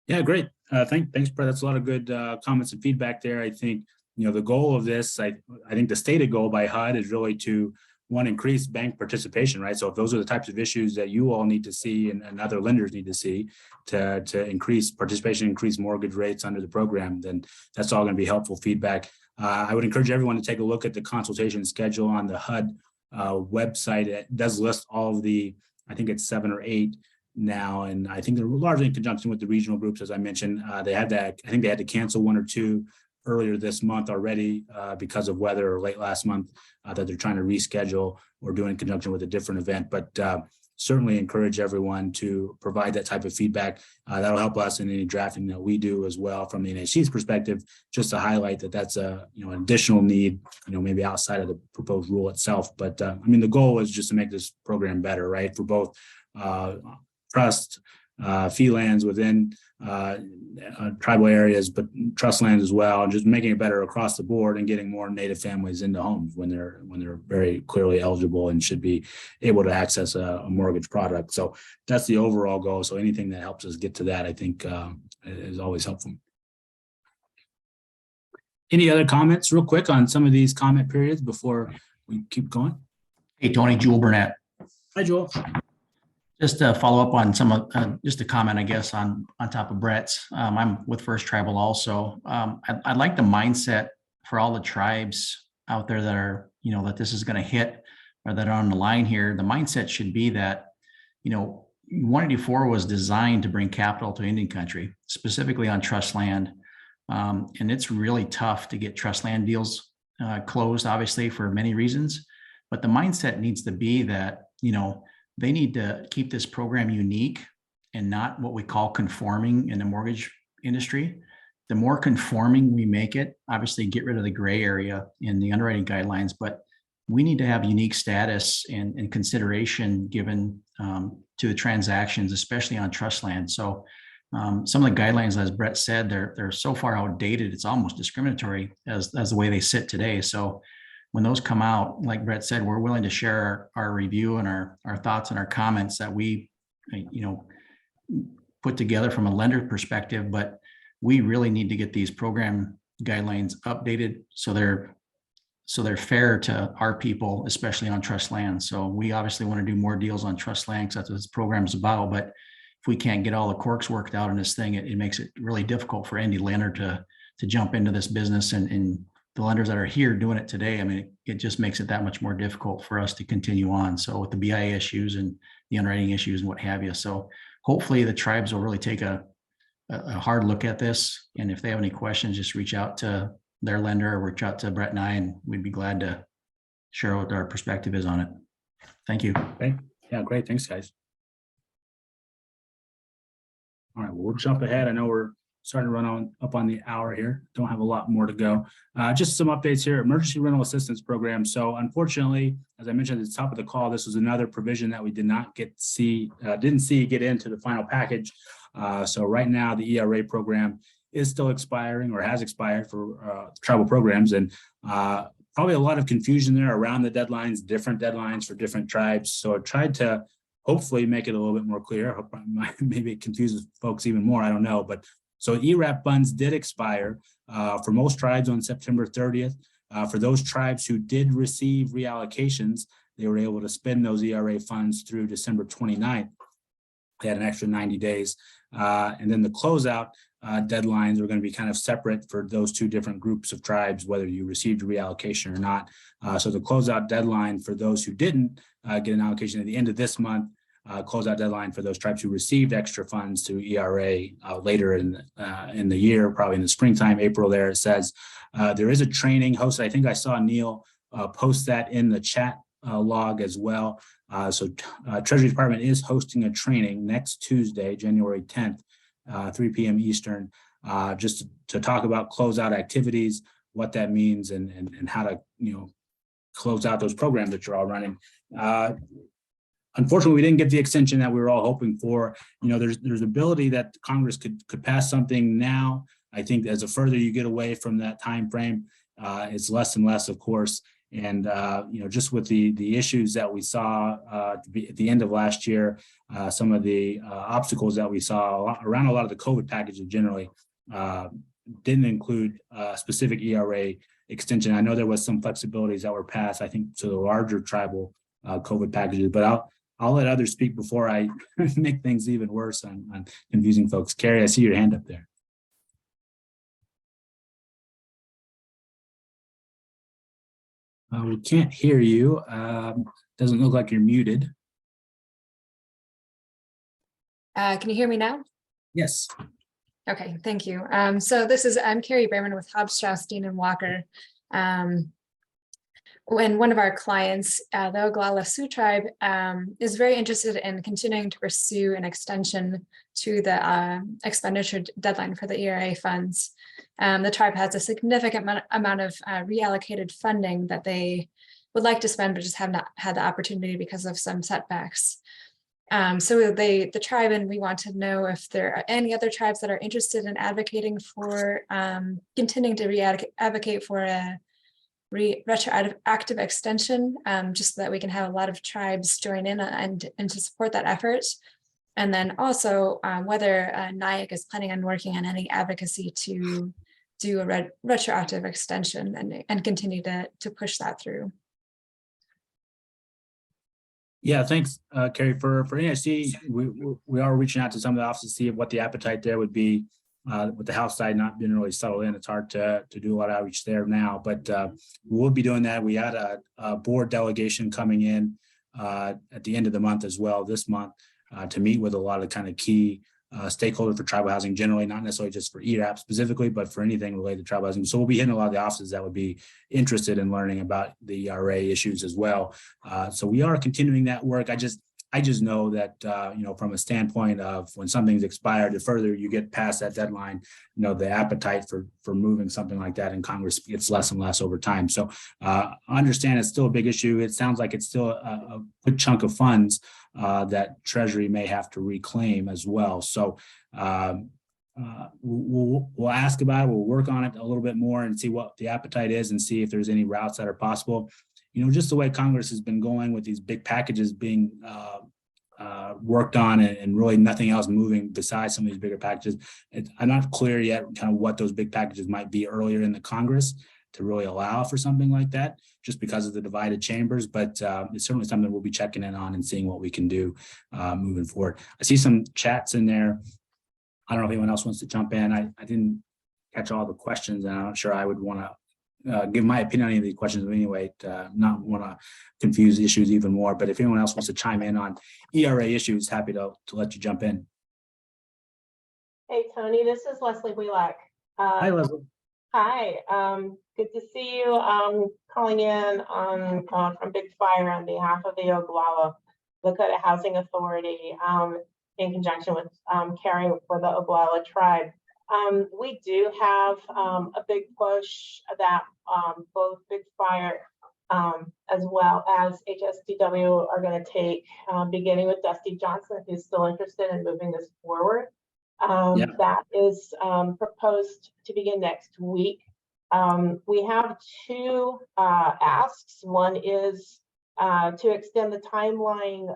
Yeah, great. Thanks, Brett. That's a lot of good comments and feedback there. I think, the goal of this, I think the stated goal by HUD is really to, one, increase bank participation, right? So if those are the types of issues that you all need to see and other lenders need to see to increase participation, increase mortgage rates under the program, then that's all going to be helpful feedback. I would encourage everyone to take a look at the consultation schedule on the HUD website. It does list all of the, I think it's 7 or 8 now, and I think they're largely in conjunction with the regional groups, as I mentioned. They had that, I think they had to cancel 1 or 2 earlier this month already because of weather, or late last month, that they're trying to reschedule or do in conjunction with a different event. But certainly encourage everyone to provide that type of feedback. That'll help us in any drafting that we do as well from the NHC's perspective, just to highlight that that's a an additional need, maybe outside of the proposed rule itself. But I mean, the goal is just to make this program better, right, for both trust, fee lands within tribal areas, but trust lands as well, and just making it better across the board and getting more Native families into homes when they're very clearly eligible and should be able to access a mortgage product. So that's the overall goal. So anything that helps us get to that, I think, is always helpful. Any other comments real quick on some of these comment periods before we keep going? Hey, Tony, Jewel Burnett. Hi, Joel. Just to follow up on some of, just a comment, I guess, on top of Brett's. I'm with First Tribal also. I'd like the mindset for all the tribes out there that are, that this is going to hit or that are on the line here. The mindset should be that, 184 was designed to bring capital to Indian country, specifically on trust land. And it's really tough to get trust land deals closed, obviously, for many reasons. But the mindset needs to be that, they need to keep this program unique and not what we call conforming in the mortgage industry. The more conforming we make it, obviously get rid of the gray area in the underwriting guidelines, but we need to have unique status and consideration given to the transactions, especially on trust land. So some of the guidelines, as Brett said, they're so far outdated, it's almost discriminatory as the way they sit today. So when those come out, like Brett said, we're willing to share our review and our thoughts and our comments that we, put together from a lender perspective, but we really need to get these program guidelines updated so they're fair to our people, especially on trust land. So we obviously want to do more deals on trust land because that's what this program's about. But if we can't get all the quirks worked out in this thing, it makes it really difficult for any lender to jump into this business, and the lenders that are here doing it today, I mean, it just makes it that much more difficult for us to continue on. So with the BIA issues and the underwriting issues and what have you. So hopefully the tribes will really take a hard look at this. And if they have any questions, just reach out to their lender or reach out to Brett and I, and we'd be glad to share what our perspective is on it. Thank you. Okay. Yeah, great. Thanks, guys. All right, well, we'll jump ahead. I know we're starting to run up on the hour here. Don't have a lot more to go. Just some updates here. Emergency rental assistance program. So unfortunately, as I mentioned at the top of the call, this was another provision that we did not get didn't see get into the final package. So right now the ERA program is still expiring or has expired for tribal programs, and probably a lot of confusion there around the deadlines, different deadlines for different tribes. So I tried to hopefully make it a little bit more clear. Maybe it confuses folks even more. I don't know, but so ERAP funds did expire for most tribes on September 30th. For those tribes who did receive reallocations, they were able to spend those ERA funds through December 29th. They had an extra 90 days. And then the closeout deadlines are going to be kind of separate for those two different groups of tribes, whether you received a reallocation or not. So the closeout deadline for those who didn't get an allocation at the end of this month, closeout deadline for those tribes who received extra funds to ERA later in the year, probably in the springtime, April there, it says. There is a training hosted. I think I saw Neil post that in the chat log as well. So Treasury Department is hosting a training next Tuesday, January 10th, 3 p.m. Eastern, just to talk about closeout activities, what that means, and how to close out those programs that you're all running. Unfortunately, we didn't get the extension that we were all hoping for. There's ability that Congress could pass something now. I think as the further you get away from that time frame, it's less and less, of course. And just with the issues that we saw at the end of last year, some of the obstacles that we saw around a lot of the COVID packages generally didn't include specific ERA extension. I know there was some flexibilities that were passed, I think, to the larger tribal COVID packages, but I'll let others speak before I make things even worse on confusing folks. Carrie, I see your hand up there. We can't hear you. Doesn't look like you're muted. Can you hear me now? Yes. Okay, thank you. So I'm Carrie Behrman with Hobbs, Strauss, Dean, and Walker. When one of our clients, the Oglala Sioux tribe, is very interested in continuing to pursue an extension to the expenditure deadline for the ERA funds. The tribe has a significant amount of reallocated funding that they would like to spend, but just have not had the opportunity because of some setbacks. So the tribe, and we want to know if there are any other tribes that are interested in advocating for continuing to advocate for a retroactive extension, just so that we can have a lot of tribes join in and to support that effort. And then also whether NIAC is planning on working on any advocacy to do a retroactive extension and continue to push that through. Yeah, thanks, Carrie. For NIC, we are reaching out to some of the offices to see what the appetite there would be. With the House side not being really settled in, it's hard to do a lot of outreach there now, but we will be doing that. We had a board delegation coming in at the end of the month as well, this month, to meet with a lot of kind of key stakeholders for tribal housing generally, not necessarily just for ERAP specifically, but for anything related to tribal housing. So we'll be hitting a lot of the offices that would be interested in learning about the ERA issues as well. So we are continuing that work. I just know that, from a standpoint of when something's expired, the further you get past that deadline, the appetite for moving something like that in Congress gets less and less over time. So I understand it's still a big issue. It sounds like it's still a good chunk of funds that Treasury may have to reclaim as well. So we'll ask about it. We'll work on it a little bit more and see what the appetite is and see if there's any routes that are possible. Just the way Congress has been going with these big packages being worked on and really nothing else moving besides some of these bigger packages. I'm not clear yet kind of what those big packages might be earlier in the Congress to really allow for something like that, just because of the divided chambers. But it's certainly something we'll be checking in on and seeing what we can do moving forward. I see some chats in there. I don't know if anyone else wants to jump in. I didn't catch all the questions, and I'm not sure I would want to give my opinion on any of these questions anyway, not want to confuse issues even more. But if anyone else wants to chime in on ERA issues, happy to let you jump in. Hey, Tony, this is Leslie Wheelock. Hi, Leslie. Hi, good to see you. Calling in from Big Fire on behalf of the Oglala Lakota Housing Authority in conjunction with Carrie for the Oglala tribe. We do have a big push that both Big Fire as well as HSDW are going to take, beginning with Dusty Johnson, who's still interested in moving this forward. That is proposed to begin next week. We have two asks. One is to extend the timeline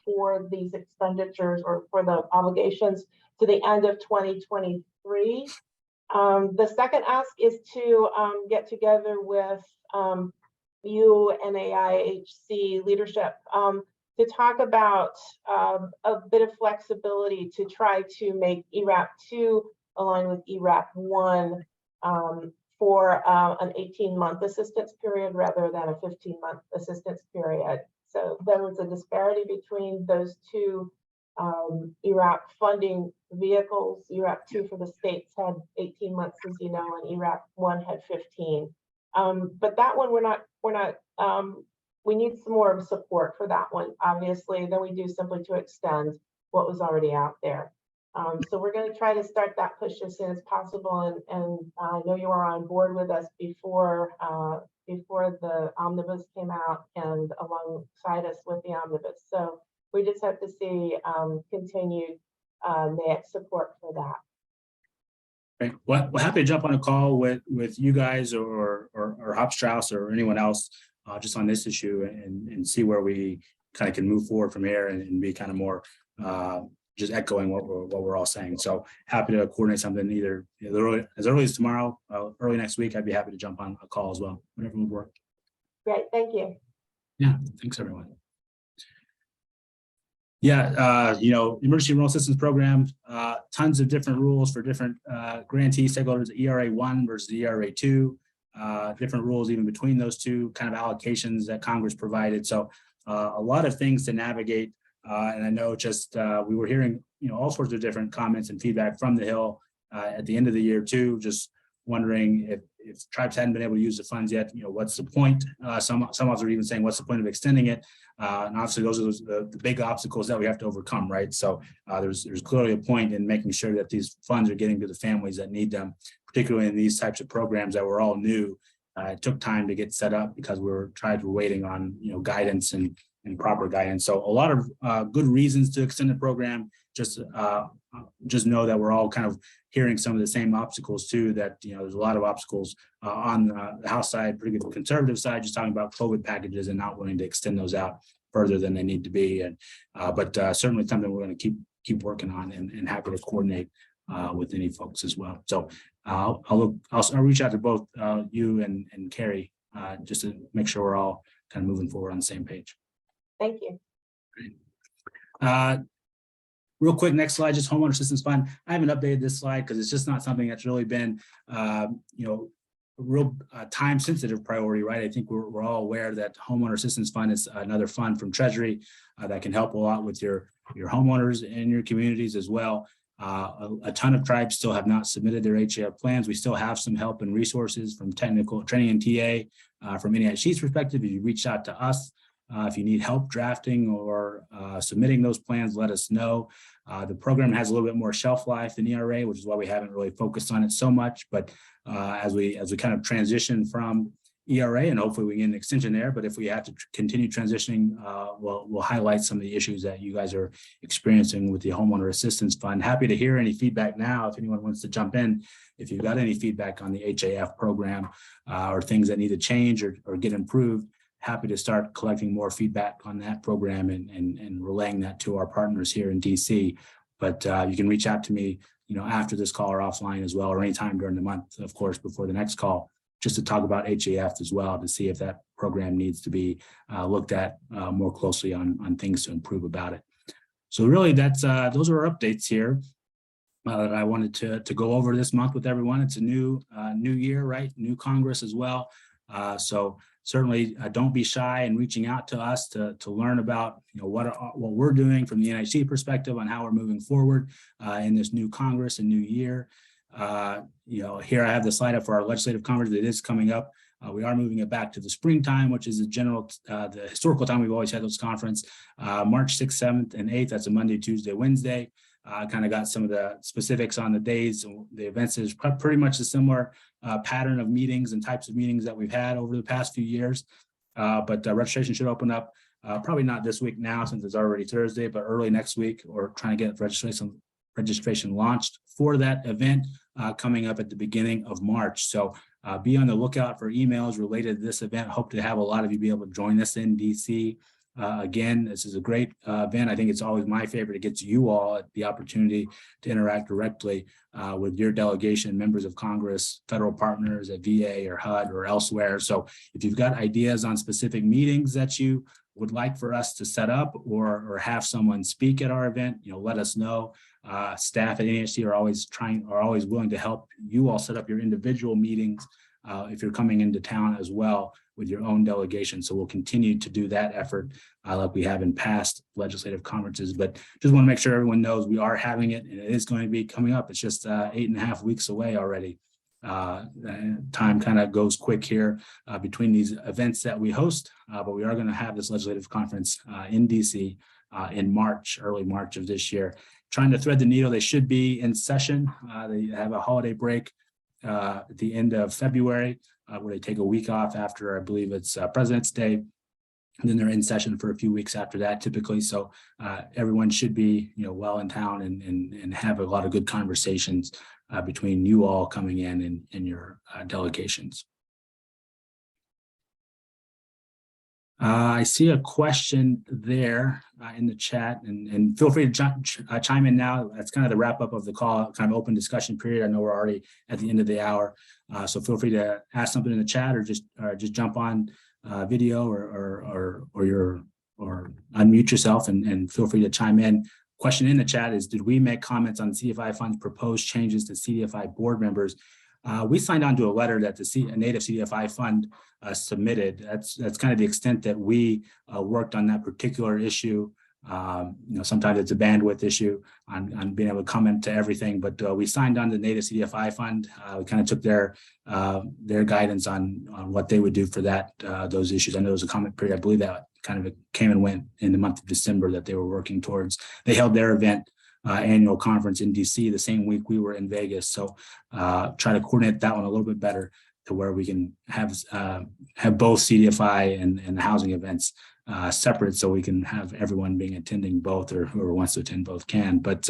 for these expenditures or for the obligations to the end of 2023. The second ask is to get together with you and AIHC leadership to talk about a bit of flexibility to try to make ERAP 2 align with ERAP 1 for an 18-month assistance period rather than a 15-month assistance period. So there was a disparity between those two ERAP funding vehicles. ERAP 2 for the states had 18 months, as you know, and ERAP 1 had 15. But that one, we need some more support for that one, obviously, than we do simply to extend what was already out there. So we're going to try to start that push as soon as possible. And I know you were on board with us before the omnibus came out and alongside us with the omnibus. So we just have to see continued NAIC support for that. Great. Well, we're happy to jump on a call with you guys or Hofstrauss or anyone else just on this issue and see where we kind of can move forward from here and be kind of more just echoing what we're all saying. So happy to coordinate something either as early as tomorrow, early next week. I'd be happy to jump on a call as well, whatever would work. Great, thank you. Yeah, thanks everyone. Yeah, emergency enrollment assistance program, tons of different rules for different grantee stakeholders, ERA 1 versus ERA 2, different rules even between those two kind of allocations that Congress provided. So a lot of things to navigate. And I know just we were hearing, all sorts of different comments and feedback from the Hill at the end of the year too, just wondering if tribes hadn't been able to use the funds yet, what's the point? Some of us are even saying, what's the point of extending it? And obviously those are the big obstacles that we have to overcome, right? So there's clearly a point in making sure that these funds are getting to the families that need them, particularly in these types of programs that were all new. It took time to get set up because we're waiting on, guidance and proper guidance. So a lot of good reasons to extend the program. Just know that we're all kind of hearing some of the same obstacles too, that, there's a lot of obstacles on the House side, pretty good conservative side, just talking about COVID packages and not willing to extend those out further than they need to be. And but certainly something we're going to keep working on and happy to coordinate with any folks as well. So I'll reach out to both you and Carrie just to make sure we're all kind of moving forward on the same page. Thank you. Great. Real quick, next slide, just homeowner assistance fund. I haven't updated this slide because it's just not something that's really been, a real time sensitive priority, right? I think we're all aware that homeowner assistance fund is another fund from Treasury that can help a lot with your homeowners in your communities as well. A ton of tribes still have not submitted their HAF plans. We still have some help and resources from technical training and TA from NAIC's perspective. If you reach out to us, if you need help drafting or submitting those plans, let us know. The program has a little bit more shelf life than ERA, which is why we haven't really focused on it so much. But as we kind of transition from ERA, and hopefully we get an extension there, but if we have to continue transitioning, we'll highlight some of the issues that you guys are experiencing with the homeowner assistance fund. Happy to hear any feedback now. If anyone wants to jump in, if you've got any feedback on the HAF program or things that need to change or get improved, happy to start collecting more feedback on that program and relaying that to our partners here in DC. But you can reach out to me, after this call or offline as well, or anytime during the month, of course, before the next call, just to talk about HAF as well, to see if that program needs to be looked at more closely on things to improve about it. So really those are our updates here that I wanted to go over this month with everyone. It's a new year, right? New Congress as well. So certainly don't be shy in reaching out to us to learn about what we're doing from the NIC perspective on how we're moving forward in this new Congress and new year. Here I have the slide up for our legislative conference that is coming up. We are moving it back to the springtime, which is the historical time we've always had those conference, March 6th, 7th, and 8th. That's a Monday, Tuesday, Wednesday. Kind of got some of the specifics on the days. The events is pretty much a similar pattern of meetings and types of meetings that we've had over the past few years. But registration should open up probably not this week now since it's already Thursday, but early next week, or trying to get registration launched for that event coming up at the beginning of March. So be on the lookout for emails related to this event. Hope to have a lot of you be able to join us in DC. Again, this is a great event. I think it's always my favorite. It gets you all the opportunity to interact directly with your delegation, members of Congress, federal partners at VA or HUD or elsewhere. So if you've got ideas on specific meetings that you would like for us to set up or have someone speak at our event, let us know. Staff at NHC are always willing to help you all set up your individual meetings if you're coming into town as well with your own delegation. So we'll continue to do that effort like we have in past legislative conferences, but just want to make sure everyone knows we are having it and it is going to be coming up. It's just 8.5 weeks away already. Time kind of goes quick here between these events that we host, but we are going to have this legislative conference in DC in March, early March of this year. Trying to thread the needle, they should be in session. They have a holiday break at the end of February, where they take a week off after, I believe it's President's Day. And then they're in session for a few weeks after that, typically. So everyone should be, well in town and have a lot of good conversations between you all coming in and your delegations. I see a question there in the chat, and feel free to chime in now. That's kind of the wrap up of the call, kind of open discussion period. I know we're already at the end of the hour, so feel free to ask something in the chat or just jump on video or unmute yourself and feel free to chime in. Question in the chat is, did we make comments on CDFI funds proposed changes to CDFI board members? We signed on to a letter that the Native CDFI Fund submitted. That's kind of the extent that we worked on that particular issue. Sometimes it's a bandwidth issue on being able to comment to everything, but we signed on the Native CDFI Fund. We kind of took their guidance on what they would do for those issues. I know there was a comment period, I believe that kind of came and went in the month of December that they were working towards. They held their event annual conference in DC the same week we were in Vegas. So try to coordinate that one a little bit better to where we can have both CDFI and the housing events separate, so we can have everyone attending both, or whoever wants to attend both can. But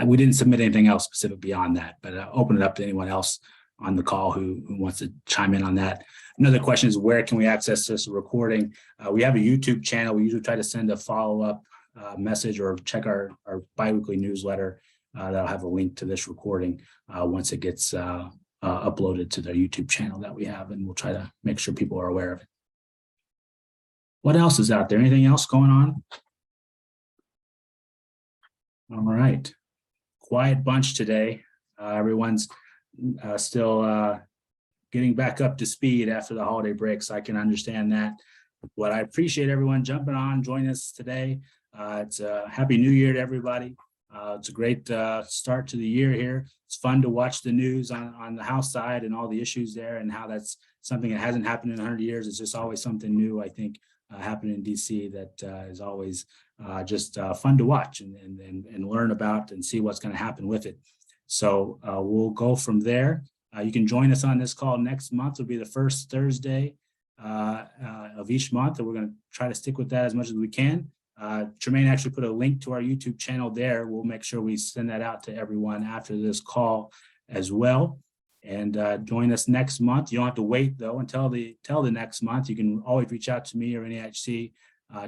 we didn't submit anything else specific beyond that, but open it up to anyone else on the call who wants to chime in on that. Another question is, where can we access this recording? We have a YouTube channel. We usually try to send a follow-up message or check our biweekly newsletter that'll have a link to this recording once it gets uploaded to the YouTube channel that we have, and we'll try to make sure people are aware of it. What else is out there? Anything else going on? All right, quiet bunch today. Everyone's still getting back up to speed after the holiday break, so I can understand that. But I appreciate everyone jumping on, joining us today. It's a happy new year to everybody. It's a great start to the year here. It's fun to watch the news on the House side and all the issues there, and how that's something that hasn't happened in 100 years. It's just always something new, I think, happening in DC that is always just fun to watch and learn about and see what's going to happen with it. So we'll go from there. You can join us on this call next month. It'll be the first Thursday of each month, and we're going to try to stick with that as much as we can. Tremaine actually put a link to our YouTube channel there. We'll make sure we send that out to everyone after this call as well. And join us next month. You don't have to wait though until the next month. You can always reach out to me or NAHC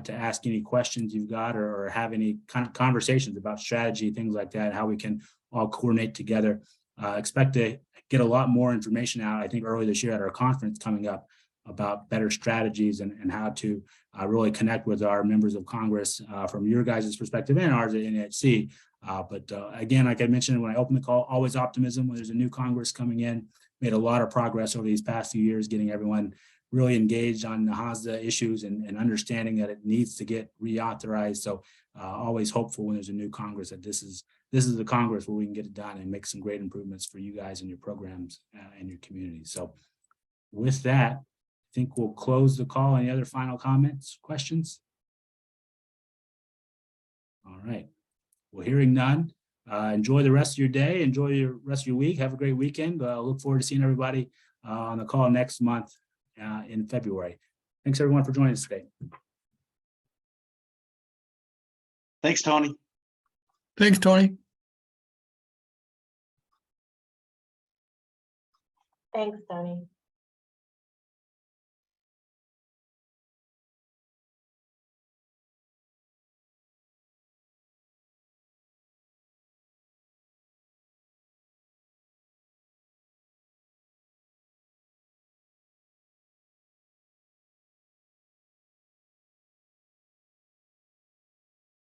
to ask any questions you've got, or have any kind of conversations about strategy, things like that, how we can all coordinate together. Expect to get a lot more information out, I think, early this year at our conference coming up, about better strategies and how to really connect with our members of Congress from your guys' perspective and ours at NHC. But again, like I mentioned when I opened the call, always optimism when there's a new Congress coming in. Made a lot of progress over these past few years, getting everyone really engaged on the HASDA issues and understanding that it needs to get reauthorized. So always hopeful when there's a new Congress that this is the Congress where we can get it done and make some great improvements for you guys and your programs and your community. So with that, I think we'll close the call. Any other final comments, questions? All right. Well, hearing none, enjoy the rest of your day. Enjoy the rest of your week. Have a great weekend. Look forward to seeing everybody on the call next month in February. Thanks everyone for joining us today. Thanks, Tony. Thanks, Tony. Thanks, Tony.